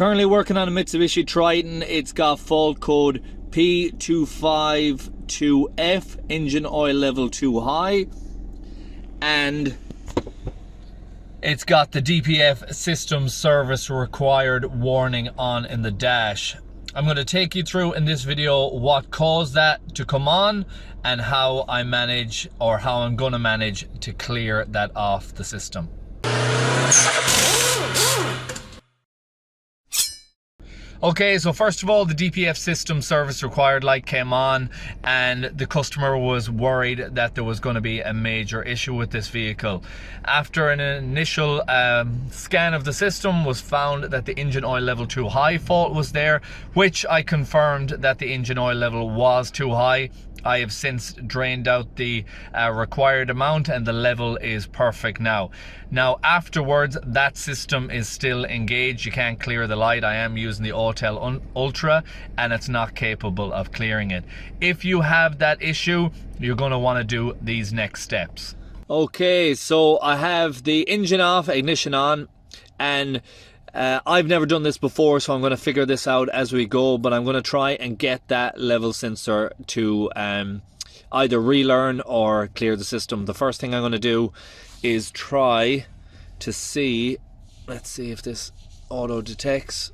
Currently working on a Mitsubishi Triton. It's got fault code P252F, engine oil level too high, and it's got the DPF System Service Required warning on in the dash. I'm going to take you through in this video what caused that to come on and how I manage, or how I'm going to manage to clear that off the system. Okay, so first of all, the DPF System Service Required light came on and the customer was worried that there was going to be a major issue with this vehicle. After an initial scan of the system, was found that the engine oil level too high fault was there, which I confirmed that the engine oil level was too high. I have since drained out the required amount and the level is perfect now. Now afterwards, that system is still engaged. You can't clear the light. I am using the Autel Ultra and it's not capable of clearing it. If you have that issue, you're going to want to do these next steps. Okay, so I have the engine off, ignition on, and I've never done this before, so I'm going to figure this out as we go, but I'm going to try and get that level sensor to either relearn or clear the system. The first thing I'm going to do is try to see, let's see if this auto detects.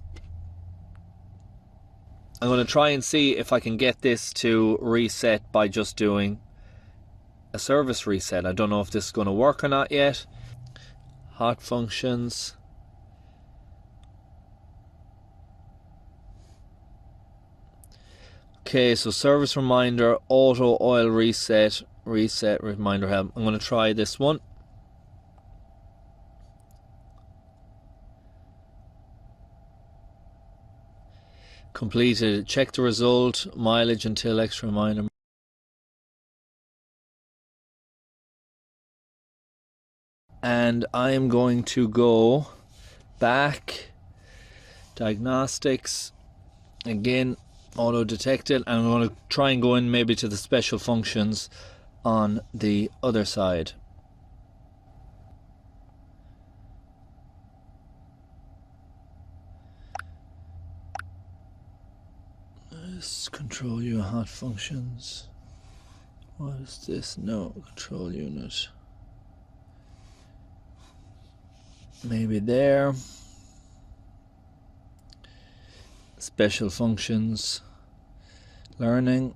I'm going to try and see if I can get this to reset by just doing a service reset. I don't know if this is going to work or not yet. Hot functions. Okay, so service reminder, auto oil reset, reset reminder help. I'm going to try this one. Completed. Check the result, mileage until extra reminder. And I am going to go back, diagnostics, again, auto detected, and I'm going to try and go in maybe to the special functions on the other side. Let's control your hot functions. What is this? No, control unit. Maybe there. Special functions. Learning.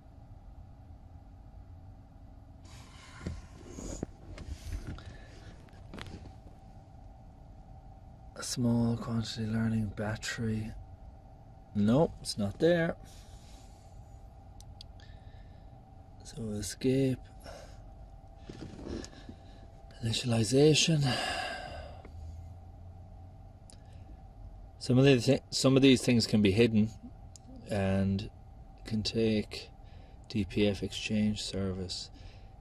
A small quantity learning battery. Nope, it's not there. So escape. Initialization. Some of these things can be hidden and can take DPF exchange service,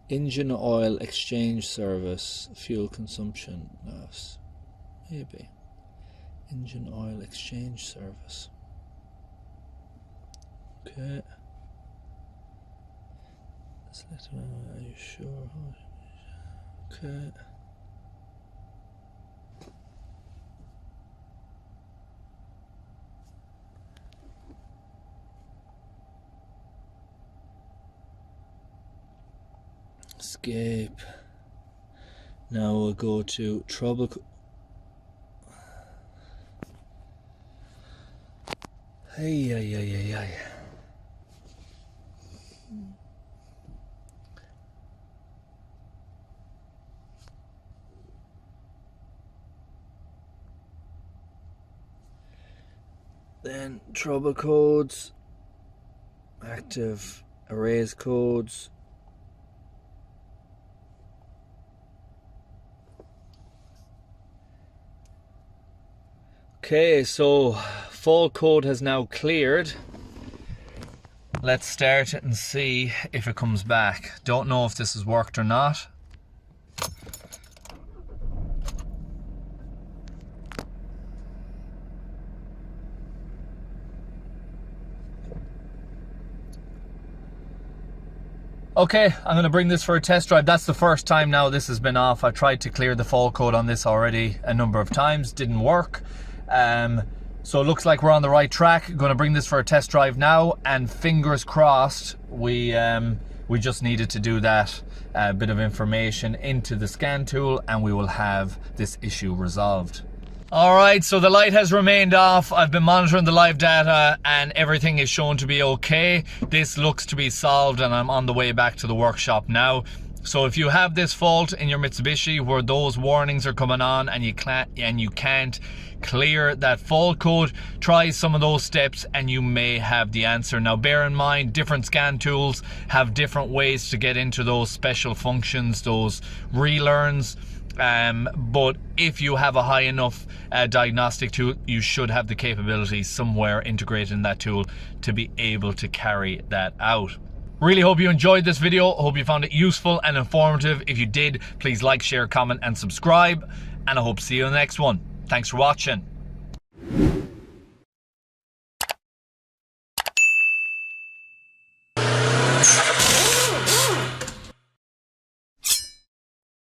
engine oil exchange service, fuel consumption loss, maybe engine oil exchange service. Okay. Are you sure? Okay. Escape. Now we'll go to trouble. Hey. Then trouble codes, active erase codes. Okay, so fault code has now cleared. Let's start it and see if it comes back. Don't know if this has worked or not. Okay, I'm going to bring this for a test drive. That's the first time now this has been off. I tried to clear the fault code on this already a number of times, didn't work. So it looks like we're on the right track. Going to bring this for a test drive now, and fingers crossed we just needed to do that bit of information into the scan tool and we will have this issue resolved. Alright, so the light has remained off. I've been monitoring the live data and everything is shown to be okay. This looks to be solved and I'm on the way back to the workshop now. So if you have this fault in your Mitsubishi where those warnings are coming on and you can't clear that fault code, try some of those steps and you may have the answer. Now bear in mind, different scan tools have different ways to get into those special functions, those relearns. But if you have a high enough diagnostic tool, you should have the capability somewhere integrated in that tool to be able to carry that out. Really hope you enjoyed this video. Hope you found it useful and informative. If you did, please like, share, comment and subscribe. And I hope to see you in the next one. Thanks for watching.